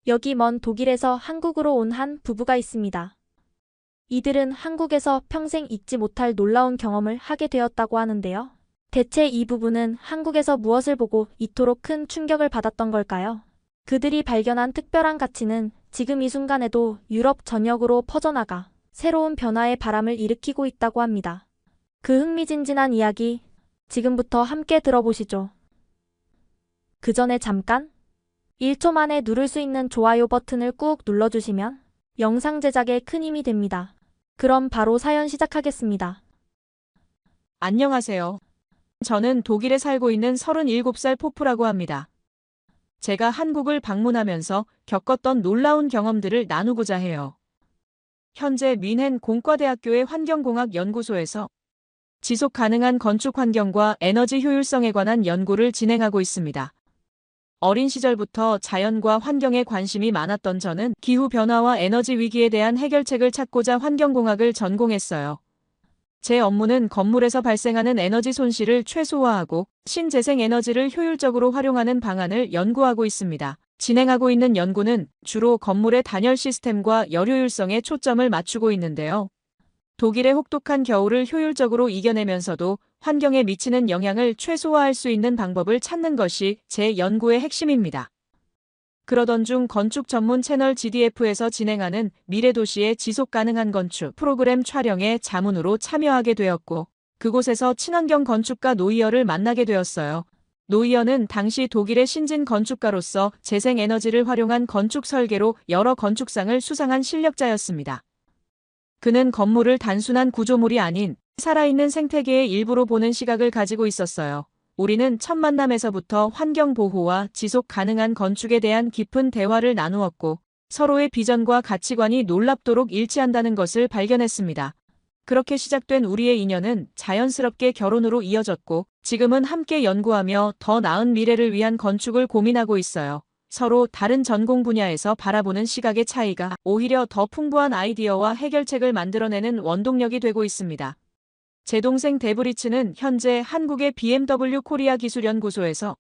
여기 먼 독일에서 한국으로 온 한 부부가 있습니다. 이들은 한국에서 평생 잊지 못할 놀라운 경험을 하게 되었다고 하는데요. 대체 이 부부는 한국에서 무엇을 보고 이토록 큰 충격을 받았던 걸까요? 그들이 발견한 특별한 가치는 지금 이 순간에도 유럽 전역으로 퍼져나가 새로운 변화의 바람을 일으키고 있다고 합니다. 그 흥미진진한 이야기, 지금부터 함께 들어보시죠. 그 전에 잠깐 1초 만에 누를 수 있는 좋아요 버튼을 꾹 눌러주시면 영상 제작에 큰 힘이 됩니다. 그럼 바로 사연 시작하겠습니다. 안녕하세요. 저는 독일에 살고 있는 37살 포프라고 합니다. 제가 한국을 방문하면서 겪었던 놀라운 경험들을 나누고자 해요. 현재 뮌헨 공과대학교의 환경공학연구소에서 지속 가능한 건축 환경과 에너지 효율성에 관한 연구를 진행하고 있습니다. 어린 시절부터 자연과 환경에 관심이 많았던 저는 기후변화와 에너지 위기에 대한 해결책을 찾고자 환경공학을 전공했어요. 제 업무는 건물에서 발생하는 에너지 손실을 최소화하고 신재생 에너지를 효율적으로 활용하는 방안을 연구하고 있습니다. 진행하고 있는 연구는 주로 건물의 단열 시스템과 열효율성에 초점을 맞추고 있는데요. 독일의 혹독한 겨울을 효율적으로 이겨내면서도 환경에 미치는 영향을 최소화할 수 있는 방법을 찾는 것이 제 연구의 핵심입니다. 그러던 중 건축 전문 채널 GDF에서 진행하는 미래도시의 지속가능한 건축 프로그램 촬영에 자문으로 참여하게 되었고, 그곳에서 친환경 건축가 노이어를 만나게 되었어요. 노이어는 당시 독일의 신진 건축가로서 재생에너지를 활용한 건축 설계로 여러 건축상을 수상한 실력자였습니다. 그는 건물을 단순한 구조물이 아닌 살아있는 생태계의 일부로 보는 시각을 가지고 있었어요. 우리는 첫 만남에서부터 환경 보호와 지속 가능한 건축에 대한 깊은 대화를 나누었고, 서로의 비전과 가치관이 놀랍도록 일치한다는 것을 발견했습니다. 그렇게 시작된 우리의 인연은 자연스럽게 결혼으로 이어졌고, 지금은 함께 연구하며 더 나은 미래를 위한 건축을 고민하고 있어요. 서로 다른 전공 분야에서 바라보는 시각의 차이가 오히려 더 풍부한 아이디어와 해결책을 만들어내는 원동력이 되고 있습니다. 제 동생 데브리츠는 현재 한국의 BMW 코리아 기술연구소에서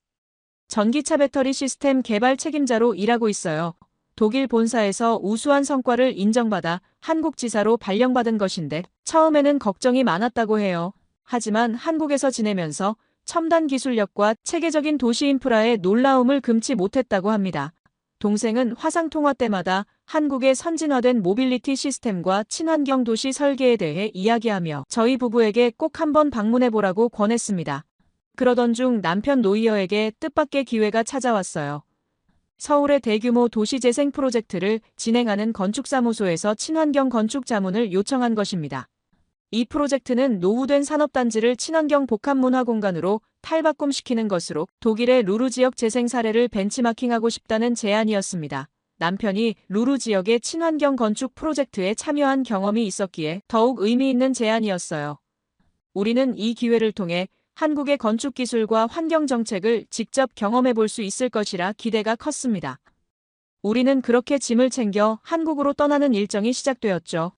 전기차 배터리 시스템 개발 책임자로 일하고 있어요. 독일 본사에서 우수한 성과를 인정받아 한국 지사로 발령받은 것인데 처음에는 걱정이 많았다고 해요. 하지만 한국에서 지내면서 첨단 기술력과 체계적인 도시 인프라의 놀라움을 금치 못했다고 합니다. 동생은 화상 통화 때마다 한국의 선진화된 모빌리티 시스템과 친환경 도시 설계에 대해 이야기하며 저희 부부에게 꼭 한번 방문해보라고 권했습니다. 그러던 중 남편 노이어에게 뜻밖의 기회가 찾아왔어요. 서울의 대규모 도시재생 프로젝트를 진행하는 건축사무소에서 친환경 건축 자문을 요청한 것입니다. 이 프로젝트는 노후된 산업단지를 친환경 복합문화 공간으로 탈바꿈시키는 것으로 독일의 루르 지역 재생 사례를 벤치마킹하고 싶다는 제안이었습니다. 남편이 루르 지역의 친환경 건축 프로젝트에 참여한 경험이 있었기에 더욱 의미 있는 제안이었어요. 우리는 이 기회를 통해 한국의 건축 기술과 환경 정책을 직접 경험해 볼 수 있을 것이라 기대가 컸습니다. 우리는 그렇게 짐을 챙겨 한국으로 떠나는 일정이 시작되었죠.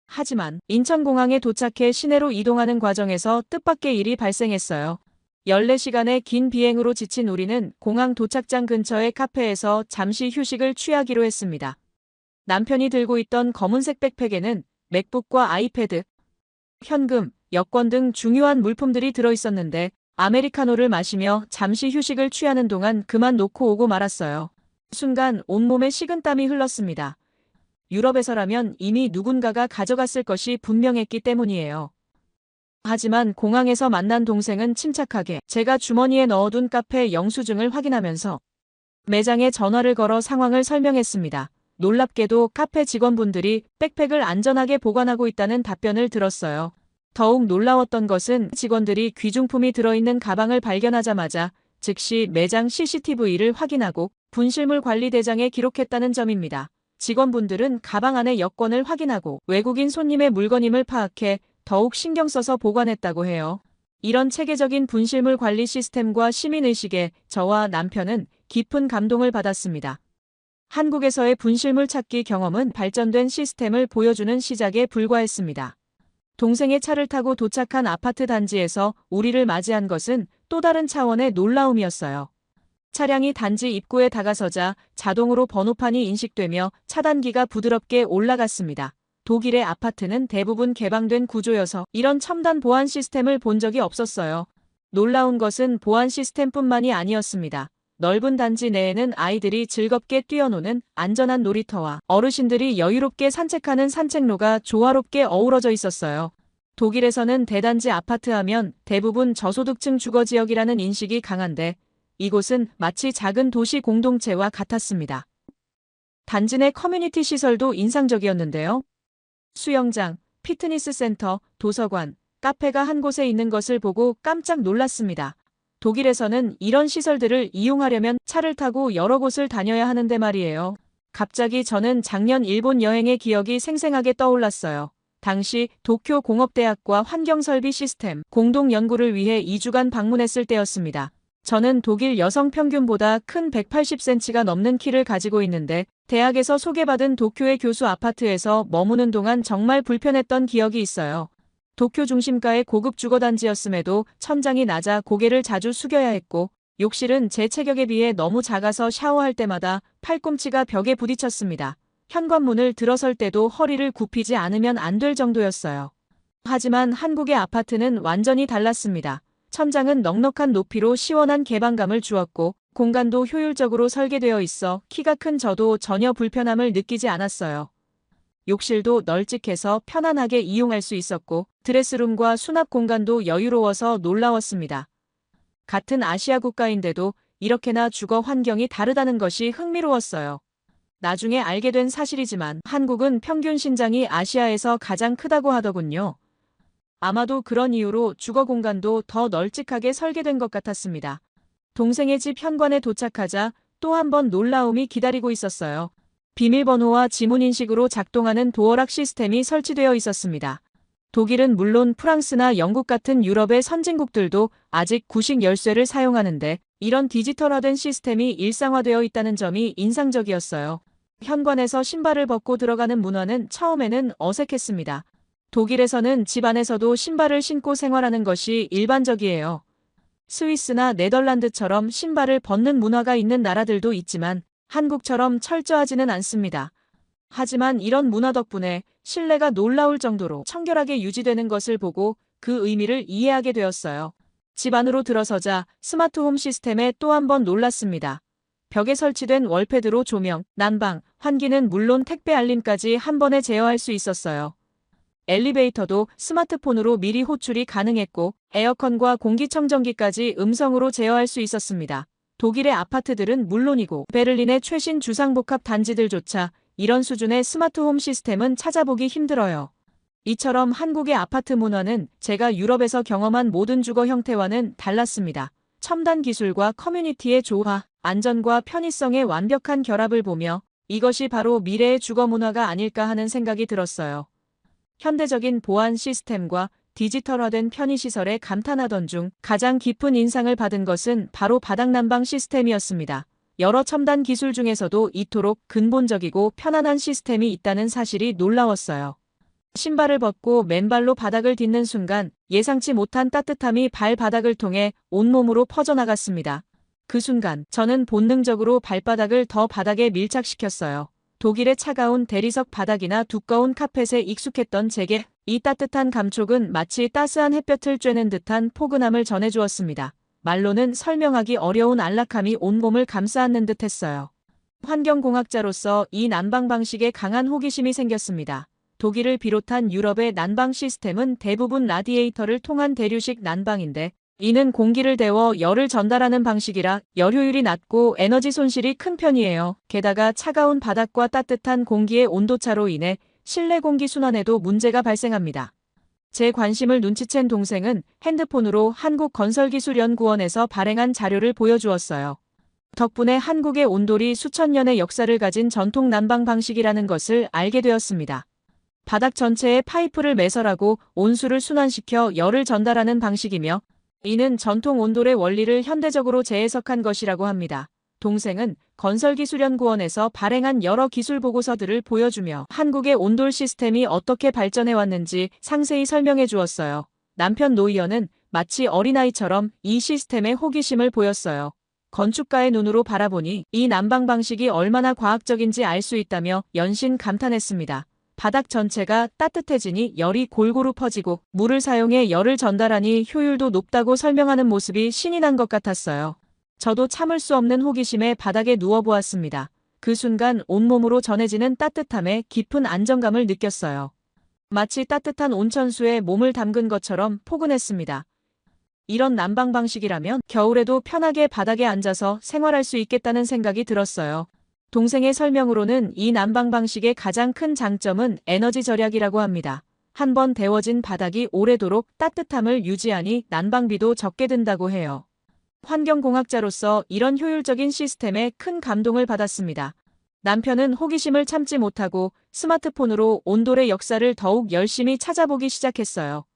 하지만 인천공항에 도착해 시내로 이동하는 과정에서 뜻밖의 일이 발생했어요. 14시간의 긴 비행으로 지친 우리는 공항 도착장 근처의 카페에서 잠시 휴식을 취하기로 했습니다. 남편이 들고 있던 검은색 백팩에는 맥북과 아이패드, 현금, 여권 등 중요한 물품들이 들어있었는데 아메리카노를 마시며 잠시 휴식을 취하는 동안 그만 놓고 오고 말았어요. 순간 온몸에 식은땀이 흘렀습니다. 유럽에서라면 이미 누군가가 가져갔을 것이 분명했기 때문이에요. 하지만 공항에서 만난 동생은 침착하게 제가 주머니에 넣어둔 카페 영수증을 확인하면서 매장에 전화를 걸어 상황을 설명했습니다. 놀랍게도 카페 직원분들이 백팩을 안전하게 보관하고 있다는 답변을 들었어요. 더욱 놀라웠던 것은 직원들이 귀중품이 들어있는 가방을 발견하자마자 즉시 매장 CCTV를 확인하고 분실물 관리 대장에 기록했다는 점입니다. 직원분들은 가방 안의 여권을 확인하고 외국인 손님의 물건임을 파악해 더욱 신경 써서 보관했다고 해요. 이런 체계적인 분실물 관리 시스템과 시민의식에 저와 남편은 깊은 감동을 받았습니다. 한국에서의 분실물 찾기 경험은 발전된 시스템을 보여주는 시작에 불과했습니다. 동생의 차를 타고 도착한 아파트 단지에서 우리를 맞이한 것은 또 다른 차원의 놀라움이었어요. 차량이 단지 입구에 다가서자 자동으로 번호판이 인식되며 차단기가 부드럽게 올라갔습니다. 독일의 아파트는 대부분 개방된 구조여서 이런 첨단 보안 시스템을 본 적이 없었어요. 놀라운 것은 보안 시스템뿐만이 아니었습니다. 넓은 단지 내에는 아이들이 즐겁게 뛰어노는 안전한 놀이터와 어르신들이 여유롭게 산책하는 산책로가 조화롭게 어우러져 있었어요. 독일에서는 대단지 아파트 하면 대부분 저소득층 주거지역이라는 인식이 강한데 이곳은 마치 작은 도시 공동체와 같았습니다. 단지 내 커뮤니티 시설도 인상적이었는데요. 수영장, 피트니스 센터, 도서관, 카페가 한 곳에 있는 것을 보고 깜짝 놀랐습니다. 독일에서는 이런 시설들을 이용하려면 차를 타고 여러 곳을 다녀야 하는데 말이에요. 갑자기 저는 작년 일본 여행의 기억이 생생하게 떠올랐어요. 당시 도쿄 공업대학과 환경설비 시스템 공동 연구를 위해 2주간 방문했을 때였습니다. 저는 독일 여성 평균보다 큰 180cm가 넘는 키를 가지고 있는데 대학에서 소개받은 도쿄의 교수 아파트에서 머무는 동안 정말 불편했던 기억이 있어요. 도쿄 중심가의 고급 주거단지였음에도 천장이 낮아 고개를 자주 숙여야 했고 욕실은 제 체격에 비해 너무 작아서 샤워할 때마다 팔꿈치가 벽에 부딪혔습니다. 현관문을 들어설 때도 허리를 굽히지 않으면 안 될 정도였어요. 하지만 한국의 아파트는 완전히 달랐습니다. 천장은 넉넉한 높이로 시원한 개방감을 주었고 공간도 효율적으로 설계되어 있어 키가 큰 저도 전혀 불편함을 느끼지 않았어요. 욕실도 널찍해서 편안하게 이용할 수 있었고 드레스룸과 수납 공간도 여유로워서 놀라웠습니다. 같은 아시아 국가인데도 이렇게나 주거 환경이 다르다는 것이 흥미로웠어요. 나중에 알게 된 사실이지만 한국은 평균 신장이 아시아에서 가장 크다고 하더군요. 아마도 그런 이유로 주거 공간도 더 널찍하게 설계된 것 같았습니다. 동생의 집 현관에 도착하자 또 한 번 놀라움이 기다리고 있었어요. 비밀번호와 지문인식으로 작동하는 도어락 시스템이 설치되어 있었습니다. 독일은 물론 프랑스나 영국 같은 유럽의 선진국들도 아직 구식 열쇠를 사용하는데 이런 디지털화된 시스템이 일상화되어 있다는 점이 인상적이었어요. 현관에서 신발을 벗고 들어가는 문화는 처음에는 어색했습니다. 독일에서는 집 안에서도 신발을 신고 생활하는 것이 일반적이에요. 스위스나 네덜란드처럼 신발을 벗는 문화가 있는 나라들도 있지만 한국처럼 철저하지는 않습니다. 하지만 이런 문화 덕분에 신뢰가 놀라울 정도로 청결하게 유지되는 것을 보고 그 의미를 이해하게 되었어요. 집 안으로 들어서자 스마트홈 시스템에 또 한 번 놀랐습니다. 벽에 설치된 월패드로 조명, 난방, 환기는 물론 택배 알림까지 한 번에 제어할 수 있었어요. 엘리베이터도 스마트폰으로 미리 호출이 가능했고 에어컨과 공기청정기까지 음성으로 제어할 수 있었습니다. 독일의 아파트들은 물론이고 베를린의 최신 주상복합 단지들조차 이런 수준의 스마트홈 시스템은 찾아보기 힘들어요. 이처럼 한국의 아파트 문화는 제가 유럽에서 경험한 모든 주거 형태와는 달랐습니다. 첨단 기술과 커뮤니티의 조화, 안전과 편의성의 완벽한 결합을 보며 이것이 바로 미래의 주거 문화가 아닐까 하는 생각이 들었어요. 현대적인 보안 시스템과 디지털화된 편의시설에 감탄하던 중 가장 깊은 인상을 받은 것은 바로 바닥난방 시스템이었습니다. 여러 첨단 기술 중에서도 이토록 근본적이고 편안한 시스템이 있다는 사실이 놀라웠어요. 신발을 벗고 맨발로 바닥을 딛는 순간 예상치 못한 따뜻함이 발바닥을 통해 온몸으로 퍼져나갔습니다. 그 순간 저는 본능적으로 발바닥을 더 바닥에 밀착시켰어요. 독일의 차가운 대리석 바닥이나 두꺼운 카펫에 익숙했던 제게 이 따뜻한 감촉은 마치 따스한 햇볕을 쬐는 듯한 포근함을 전해주었습니다. 말로는 설명하기 어려운 안락함이 온몸을 감싸안는 듯했어요. 환경공학자로서 이 난방 방식에 강한 호기심이 생겼습니다. 독일을 비롯한 유럽의 난방 시스템은 대부분 라디에이터를 통한 대류식 난방인데 이는 공기를 데워 열을 전달하는 방식이라 열 효율이 낮고 에너지 손실이 큰 편이에요. 게다가 차가운 바닥과 따뜻한 공기의 온도차로 인해 실내 공기 순환에도 문제가 발생합니다. 제 관심을 눈치챈 동생은 핸드폰으로 한국건설기술연구원에서 발행한 자료를 보여주었어요. 덕분에 한국의 온돌이 수천 년의 역사를 가진 전통 난방 방식이라는 것을 알게 되었습니다. 바닥 전체에 파이프를 매설하고 온수를 순환시켜 열을 전달하는 방식이며 이는 전통 온돌의 원리를 현대적으로 재해석한 것이라고 합니다. 동생은 건설기술연구원에서 발행한 여러 기술 보고서들을 보여주며 한국의 온돌 시스템이 어떻게 발전해왔는지 상세히 설명해 주었어요. 남편 노이어는 마치 어린아이처럼 이 시스템에 호기심을 보였어요. 건축가의 눈으로 바라보니 이 난방 방식이 얼마나 과학적인지 알 수 있다며 연신 감탄했습니다. 바닥 전체가 따뜻해지니 열이 골고루 퍼지고 물을 사용해 열을 전달하니 효율도 높다고 설명하는 모습이 신이 난 것 같았어요. 저도 참을 수 없는 호기심에 바닥에 누워보았습니다. 그 순간 온몸으로 전해지는 따뜻함에 깊은 안정감을 느꼈어요. 마치 따뜻한 온천수에 몸을 담근 것처럼 포근했습니다. 이런 난방 방식이라면 겨울에도 편하게 바닥에 앉아서 생활할 수 있겠다는 생각이 들었어요. 동생의 설명으로는 이 난방 방식의 가장 큰 장점은 에너지 절약이라고 합니다. 한번 데워진 바닥이 오래도록 따뜻함을 유지하니 난방비도 적게 든다고 해요. 환경공학자로서 이런 효율적인 시스템에 큰 감동을 받았습니다. 남편은 호기심을 참지 못하고 스마트폰으로 온돌의 역사를 더욱 열심히 찾아보기 시작했어요.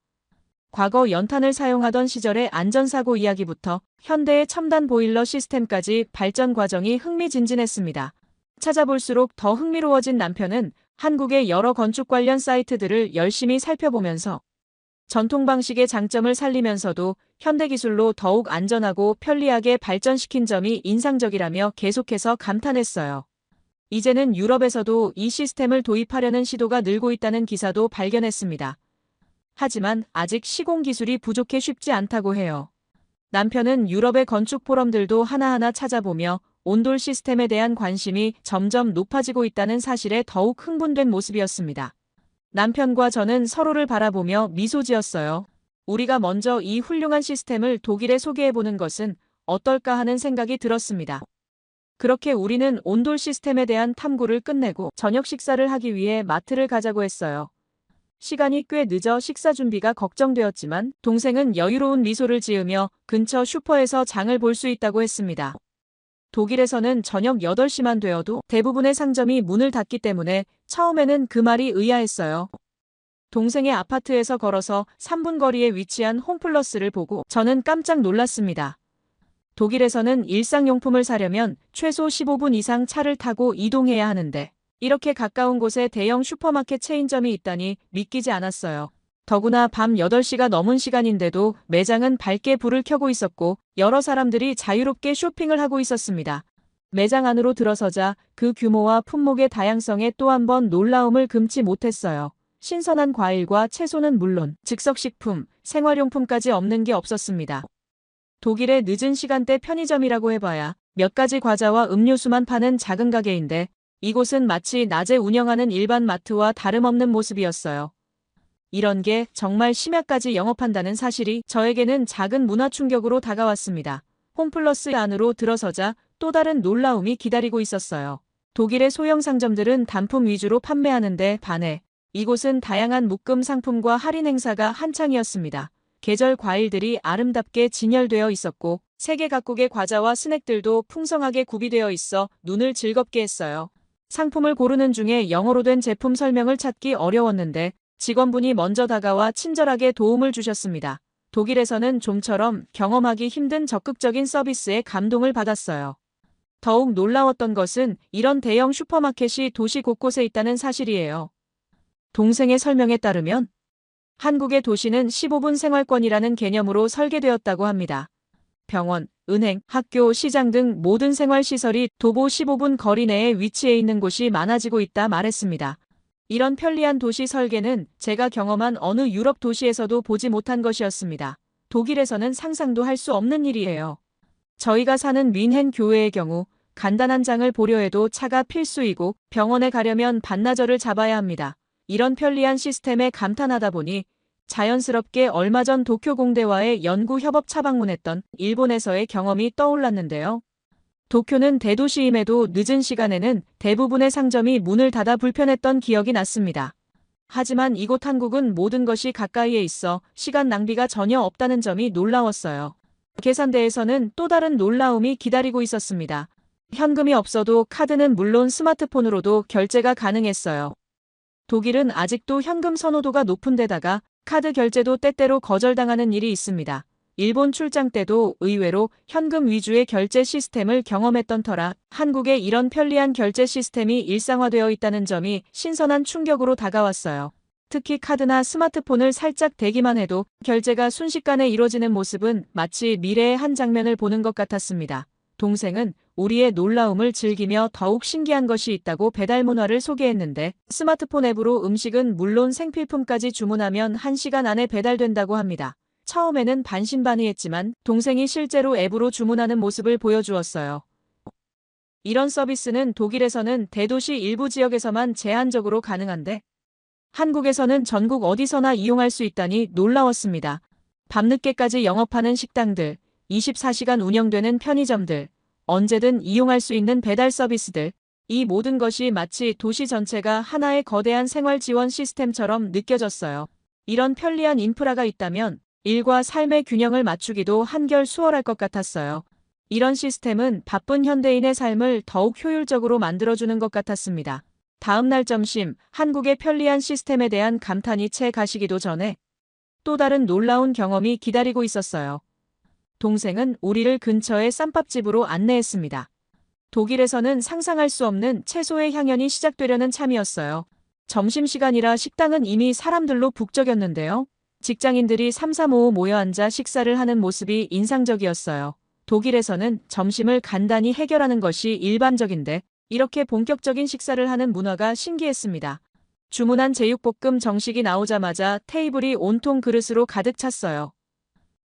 과거 연탄을 사용하던 시절의 안전사고 이야기부터 현대의 첨단 보일러 시스템까지 발전 과정이 흥미진진했습니다. 찾아볼수록 더 흥미로워진 남편은 한국의 여러 건축 관련 사이트들을 열심히 살펴보면서 전통 방식의 장점을 살리면서도 현대기술로 더욱 안전하고 편리하게 발전시킨 점이 인상적이라며 계속해서 감탄했어요. 이제는 유럽에서도 이 시스템을 도입하려는 시도가 늘고 있다는 기사도 발견했습니다. 하지만 아직 시공 기술이 부족해 쉽지 않다고 해요. 남편은 유럽의 건축 포럼들도 하나하나 찾아보며 온돌 시스템에 대한 관심이 점점 높아지고 있다는 사실에 더욱 흥분된 모습이었습니다. 남편과 저는 서로를 바라보며 미소 지었어요. 우리가 먼저 이 훌륭한 시스템을 독일에 소개해보는 것은 어떨까 하는 생각이 들었습니다. 그렇게 우리는 온돌 시스템에 대한 탐구를 끝내고 저녁 식사를 하기 위해 마트를 가자고 했어요. 시간이 꽤 늦어 식사 준비가 걱정되었지만 동생은 여유로운 미소를 지으며 근처 슈퍼에서 장을 볼 수 있다고 했습니다. 독일에서는 저녁 8시만 되어도 대부분의 상점이 문을 닫기 때문에 처음에는 그 말이 의아했어요. 동생의 아파트에서 걸어서 3분 거리에 위치한 홈플러스를 보고 저는 깜짝 놀랐습니다. 독일에서는 일상용품을 사려면 최소 15분 이상 차를 타고 이동해야 하는데 이렇게 가까운 곳에 대형 슈퍼마켓 체인점이 있다니 믿기지 않았어요. 더구나 밤 8시가 넘은 시간인데도 매장은 밝게 불을 켜고 있었고 여러 사람들이 자유롭게 쇼핑을 하고 있었습니다. 매장 안으로 들어서자 그 규모와 품목의 다양성에 또 한 번 놀라움을 금치 못했어요. 신선한 과일과 채소는 물론 즉석식품, 생활용품까지 없는 게 없었습니다. 독일의 늦은 시간대 편의점이라고 해봐야 몇 가지 과자와 음료수만 파는 작은 가게인데 이곳은 마치 낮에 운영하는 일반 마트와 다름없는 모습이었어요. 이런 게 정말 심야까지 영업한다는 사실이 저에게는 작은 문화 충격으로 다가왔습니다. 홈플러스 안으로 들어서자 또 다른 놀라움이 기다리고 있었어요. 독일의 소형 상점들은 단품 위주로 판매하는데 반해 이곳은 다양한 묶음 상품과 할인 행사가 한창이었습니다. 계절 과일들이 아름답게 진열되어 있었고 세계 각국의 과자와 스낵들도 풍성하게 구비되어 있어 눈을 즐겁게 했어요. 상품을 고르는 중에 영어로 된 제품 설명을 찾기 어려웠는데 직원분이 먼저 다가와 친절하게 도움을 주셨습니다. 독일에서는 좀처럼 경험하기 힘든 적극적인 서비스에 감동을 받았어요. 더욱 놀라웠던 것은 이런 대형 슈퍼마켓이 도시 곳곳에 있다는 사실이에요. 동생의 설명에 따르면 한국의 도시는 15분 생활권이라는 개념으로 설계되었다고 합니다. 병원, 은행, 학교, 시장 등 모든 생활시설이 도보 15분 거리 내에 위치해 있는 곳이 많아지고 있다 말했습니다. 이런 편리한 도시 설계는 제가 경험한 어느 유럽 도시에서도 보지 못한 것이었습니다. 독일에서는 상상도 할 수 없는 일이에요. 저희가 사는 뮌헨 교외의 경우 간단한 장을 보려 해도 차가 필수이고 병원에 가려면 반나절을 잡아야 합니다. 이런 편리한 시스템에 감탄하다 보니 자연스럽게 얼마 전 도쿄 공대와의 연구 협업 차방문했던 일본에서의 경험이 떠올랐는데요. 도쿄는 대도시임에도 늦은 시간에는 대부분의 상점이 문을 닫아 불편했던 기억이 났습니다. 하지만 이곳 한국은 모든 것이 가까이에 있어 시간 낭비가 전혀 없다는 점이 놀라웠어요. 계산대에서는 또 다른 놀라움이 기다리고 있었습니다. 현금이 없어도 카드는 물론 스마트폰으로도 결제가 가능했어요. 독일은 아직도 현금 선호도가 높은 데다가 카드 결제도 때때로 거절당하는 일이 있습니다. 일본 출장 때도 의외로 현금 위주의 결제 시스템을 경험했던 터라 한국에 이런 편리한 결제 시스템이 일상화되어 있다는 점이 신선한 충격으로 다가왔어요. 특히 카드나 스마트폰을 살짝 대기만 해도 결제가 순식간에 이루어지는 모습은 마치 미래의 한 장면을 보는 것 같았습니다. 동생은 우리의 놀라움을 즐기며 더욱 신기한 것이 있다고 배달 문화를 소개했는데 스마트폰 앱으로 음식은 물론 생필품까지 주문하면 1시간 안에 배달된다고 합니다. 처음에는 반신반의했지만 동생이 실제로 앱으로 주문하는 모습을 보여주었어요. 이런 서비스는 독일에서는 대도시 일부 지역에서만 제한적으로 가능한데 한국에서는 전국 어디서나 이용할 수 있다니 놀라웠습니다. 밤늦게까지 영업하는 식당들, 24시간 운영되는 편의점들, 언제든 이용할 수 있는 배달 서비스들, 이 모든 것이 마치 도시 전체가 하나의 거대한 생활 지원 시스템처럼 느껴졌어요. 이런 편리한 인프라가 있다면 일과 삶의 균형을 맞추기도 한결 수월할 것 같았어요. 이런 시스템은 바쁜 현대인의 삶을 더욱 효율적으로 만들어주는 것 같았습니다. 다음 날 점심, 한국의 편리한 시스템에 대한 감탄이 채 가시기도 전에 또 다른 놀라운 경험이 기다리고 있었어요. 동생은 우리를 근처의 쌈밥집으로 안내했습니다. 독일에서는 상상할 수 없는 채소의 향연이 시작되려는 참이었어요. 점심시간이라 식당은 이미 사람들로 북적였는데요. 직장인들이 삼삼오오 모여 앉아 식사를 하는 모습이 인상적이었어요. 독일에서는 점심을 간단히 해결하는 것이 일반적인데 이렇게 본격적인 식사를 하는 문화가 신기했습니다. 주문한 제육볶음 정식이 나오자마자 테이블이 온통 그릇으로 가득 찼어요.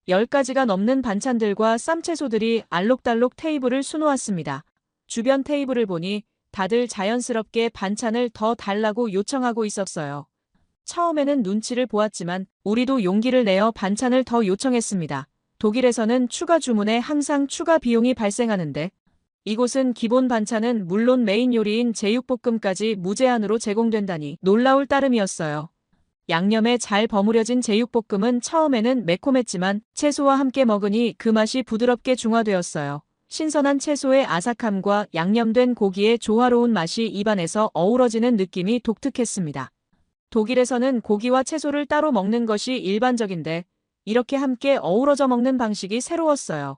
10가지가 넘는 반찬들과 쌈채소들이 알록달록 테이블을 수놓았습니다. 주변 테이블을 보니 다들 자연스럽게 반찬을 더 달라고 요청하고 있었어요. 처음에는 눈치를 보았지만 우리도 용기를 내어 반찬을 더 요청했습니다. 독일에서는 추가 주문에 항상 추가 비용이 발생하는데 이곳은 기본 반찬은 물론 메인 요리인 제육볶음까지 무제한으로 제공된다니 놀라울 따름이었어요. 양념에 잘 버무려진 제육볶음은 처음에는 매콤했지만 채소와 함께 먹으니 그 맛이 부드럽게 중화되었어요. 신선한 채소의 아삭함과 양념된 고기의 조화로운 맛이 입안에서 어우러지는 느낌이 독특했습니다. 독일에서는 고기와 채소를 따로 먹는 것이 일반적인데 이렇게 함께 어우러져 먹는 방식이 새로웠어요.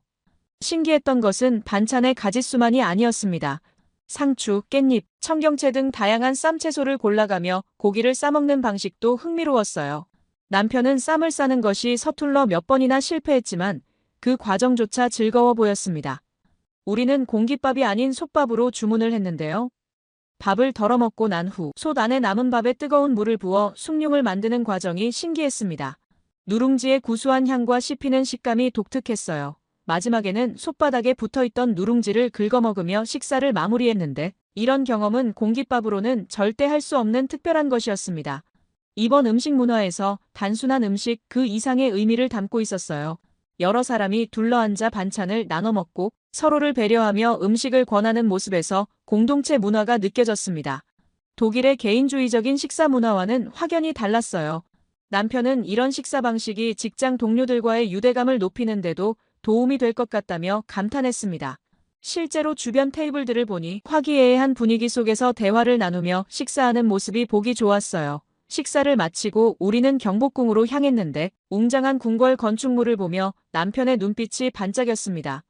신기했던 것은 반찬의 가짓수만이 아니었습니다. 상추, 깻잎, 청경채 등 다양한 쌈채소를 골라가며 고기를 싸먹는 방식도 흥미로웠어요. 남편은 쌈을 싸는 것이 서툴러 몇 번이나 실패했지만 그 과정조차 즐거워 보였습니다. 우리는 공깃밥이 아닌 솥밥으로 주문을 했는데요. 밥을 덜어 먹고 난 후 솥 안에 남은 밥에 뜨거운 물을 부어 숭늉을 만드는 과정이 신기했습니다. 누룽지의 구수한 향과 씹히는 식감이 독특했어요. 마지막에는 솥바닥에 붙어있던 누룽지를 긁어먹으며 식사를 마무리했는데 이런 경험은 공깃밥으로는 절대 할 수 없는 특별한 것이었습니다. 이번 음식 문화에서 단순한 음식 그 이상의 의미를 담고 있었어요. 여러 사람이 둘러앉아 반찬을 나눠 먹고 서로를 배려하며 음식을 권하는 모습에서 공동체 문화가 느껴졌습니다. 독일의 개인주의적인 식사 문화와는 확연히 달랐어요. 남편은 이런 식사 방식이 직장 동료들과의 유대감을 높이는 데도 도움이 될 것 같다며 감탄했습니다. 실제로 주변 테이블들을 보니 화기애애한 분위기 속에서 대화를 나누며 식사하는 모습이 보기 좋았어요. 식사를 마치고 우리는 경복궁으로 향했는데 웅장한 궁궐 건축물을 보며 남편의 눈빛이 반짝였습니다.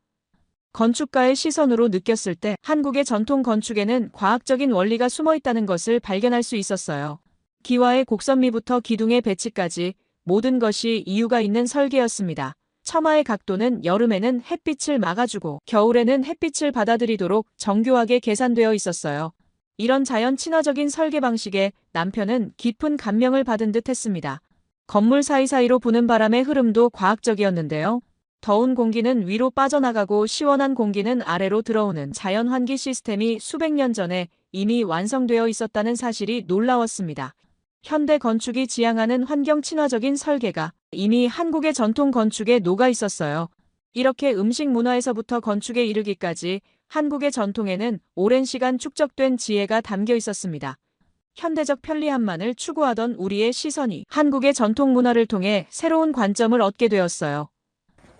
건축가의 시선으로 느꼈을 때 한국의 전통 건축에는 과학적인 원리가 숨어 있다는 것을 발견할 수 있었어요. 기와의 곡선미부터 기둥의 배치까지 모든 것이 이유가 있는 설계였습니다. 처마의 각도는 여름에는 햇빛을 막아주고 겨울에는 햇빛을 받아들이도록 정교하게 계산되어 있었어요. 이런 자연 친화적인 설계 방식에 남편은 깊은 감명을 받은 듯 했습니다. 건물 사이사이로 부는 바람의 흐름도 과학적이었는데요. 더운 공기는 위로 빠져나가고 시원한 공기는 아래로 들어오는 자연 환기 시스템이 수백 년 전에 이미 완성되어 있었다는 사실이 놀라웠습니다. 현대 건축이 지향하는 환경 친화적인 설계가 이미 한국의 전통 건축에 녹아 있었어요. 이렇게 음식 문화에서부터 건축에 이르기까지 한국의 전통에는 오랜 시간 축적된 지혜가 담겨 있었습니다. 현대적 편리함만을 추구하던 우리의 시선이 한국의 전통 문화를 통해 새로운 관점을 얻게 되었어요.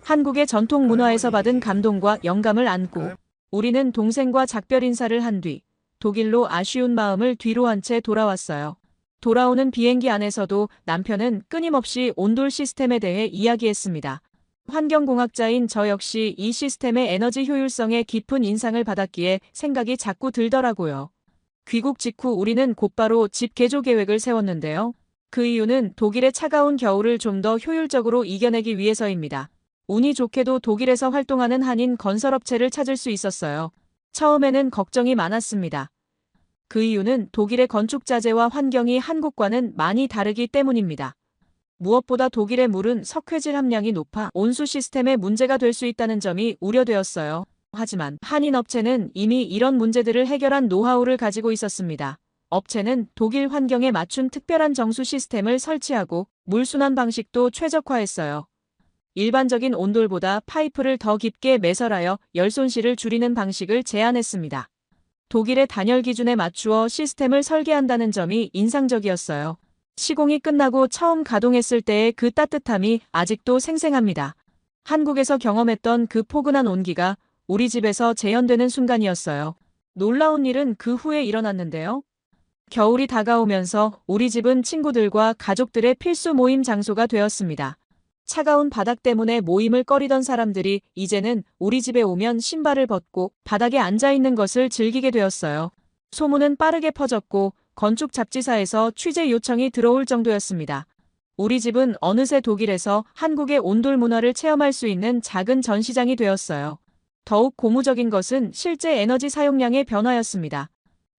한국의 전통 문화에서 받은 감동과 영감을 안고 우리는 동생과 작별 인사를 한 뒤 독일로 아쉬운 마음을 뒤로 한 채 돌아왔어요. 돌아오는 비행기 안에서도 남편은 끊임없이 온돌 시스템에 대해 이야기했습니다. 환경공학자인 저 역시 이 시스템의 에너지 효율성에 깊은 인상을 받았기에 생각이 자꾸 들더라고요. 귀국 직후 우리는 곧바로 집 개조 계획을 세웠는데요. 그 이유는 독일의 차가운 겨울을 좀 더 효율적으로 이겨내기 위해서입니다. 운이 좋게도 독일에서 활동하는 한인 건설업체를 찾을 수 있었어요. 처음에는 걱정이 많았습니다. 그 이유는 독일의 건축 자재와 환경이 한국과는 많이 다르기 때문입니다. 무엇보다 독일의 물은 석회질 함량이 높아 온수 시스템에 문제가 될 수 있다는 점이 우려되었어요. 하지만 한인 업체는 이미 이런 문제들을 해결한 노하우를 가지고 있었습니다. 업체는 독일 환경에 맞춘 특별한 정수 시스템을 설치하고 물순환 방식도 최적화했어요. 일반적인 온돌보다 파이프를 더 깊게 매설하여 열 손실을 줄이는 방식을 제안했습니다. 독일의 단열 기준에 맞추어 시스템을 설계한다는 점이 인상적이었어요. 시공이 끝나고 처음 가동했을 때의 그 따뜻함이 아직도 생생합니다. 한국에서 경험했던 그 포근한 온기가 우리 집에서 재현되는 순간이었어요. 놀라운 일은 그 후에 일어났는데요. 겨울이 다가오면서 우리 집은 친구들과 가족들의 필수 모임 장소가 되었습니다. 차가운 바닥 때문에 모임을 꺼리던 사람들이 이제는 우리 집에 오면 신발을 벗고 바닥에 앉아 있는 것을 즐기게 되었어요. 소문은 빠르게 퍼졌고 건축 잡지사에서 취재 요청이 들어올 정도였습니다. 우리 집은 어느새 독일에서 한국의 온돌 문화를 체험할 수 있는 작은 전시장이 되었어요. 더욱 고무적인 것은 실제 에너지 사용량의 변화였습니다.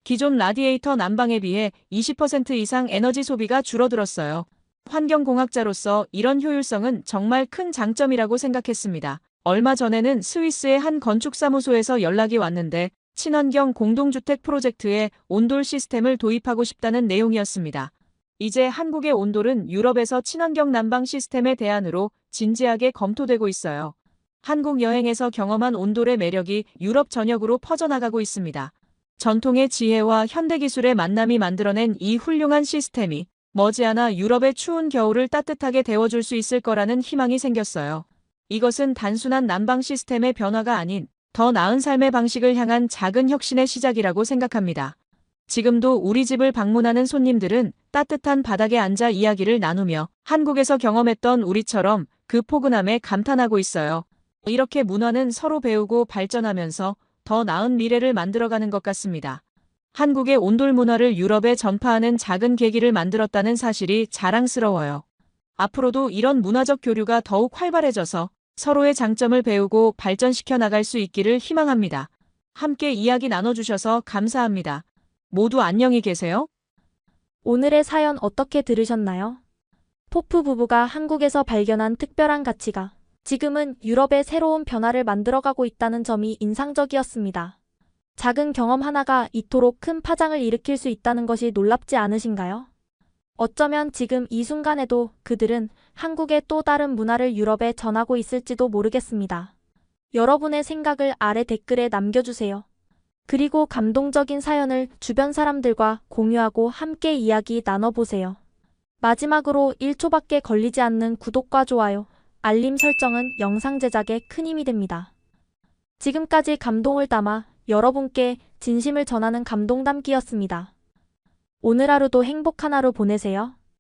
기존 라디에이터 난방에 비해 20% 이상 에너지 소비가 줄어들었어요. 환경공학자로서 이런 효율성은 정말 큰 장점이라고 생각했습니다. 얼마 전에는 스위스의 한 건축사무소에서 연락이 왔는데 친환경 공동주택 프로젝트에 온돌 시스템을 도입하고 싶다는 내용이었습니다. 이제 한국의 온돌은 유럽에서 친환경 난방 시스템의 대안으로 진지하게 검토되고 있어요. 한국 여행에서 경험한 온돌의 매력이 유럽 전역으로 퍼져나가고 있습니다. 전통의 지혜와 현대기술의 만남이 만들어낸 이 훌륭한 시스템이 머지않아 유럽의 추운 겨울을 따뜻하게 데워줄 수 있을 거라는 희망이 생겼어요. 이것은 단순한 난방 시스템의 변화가 아닌 더 나은 삶의 방식을 향한 작은 혁신의 시작이라고 생각합니다. 지금도 우리 집을 방문하는 손님들은 따뜻한 바닥에 앉아 이야기를 나누며 한국에서 경험했던 우리처럼 그 포근함에 감탄하고 있어요. 이렇게 문화는 서로 배우고 발전하면서 더 나은 미래를 만들어가는 것 같습니다. 한국의 온돌 문화를 유럽에 전파하는 작은 계기를 만들었다는 사실이 자랑스러워요. 앞으로도 이런 문화적 교류가 더욱 활발해져서 서로의 장점을 배우고 발전시켜 나갈 수 있기를 희망합니다. 함께 이야기 나눠주셔서 감사합니다. 모두 안녕히 계세요. 오늘의 사연 어떻게 들으셨나요? 포프 부부가 한국에서 발견한 특별한 가치가 지금은 유럽의 새로운 변화를 만들어가고 있다는 점이 인상적이었습니다. 작은 경험 하나가 이토록 큰 파장을 일으킬 수 있다는 것이 놀랍지 않으신가요? 어쩌면 지금 이 순간에도 그들은 한국의 또 다른 문화를 유럽에 전하고 있을지도 모르겠습니다. 여러분의 생각을 아래 댓글에 남겨주세요. 그리고 감동적인 사연을 주변 사람들과 공유하고 함께 이야기 나눠보세요. 마지막으로 1초밖에 걸리지 않는 구독과 좋아요, 알림 설정은 영상 제작에 큰 힘이 됩니다. 지금까지 감동을 담아 여러분께 진심을 전하는 감동 담기였습니다. 오늘 하루도 행복한 하루 보내세요.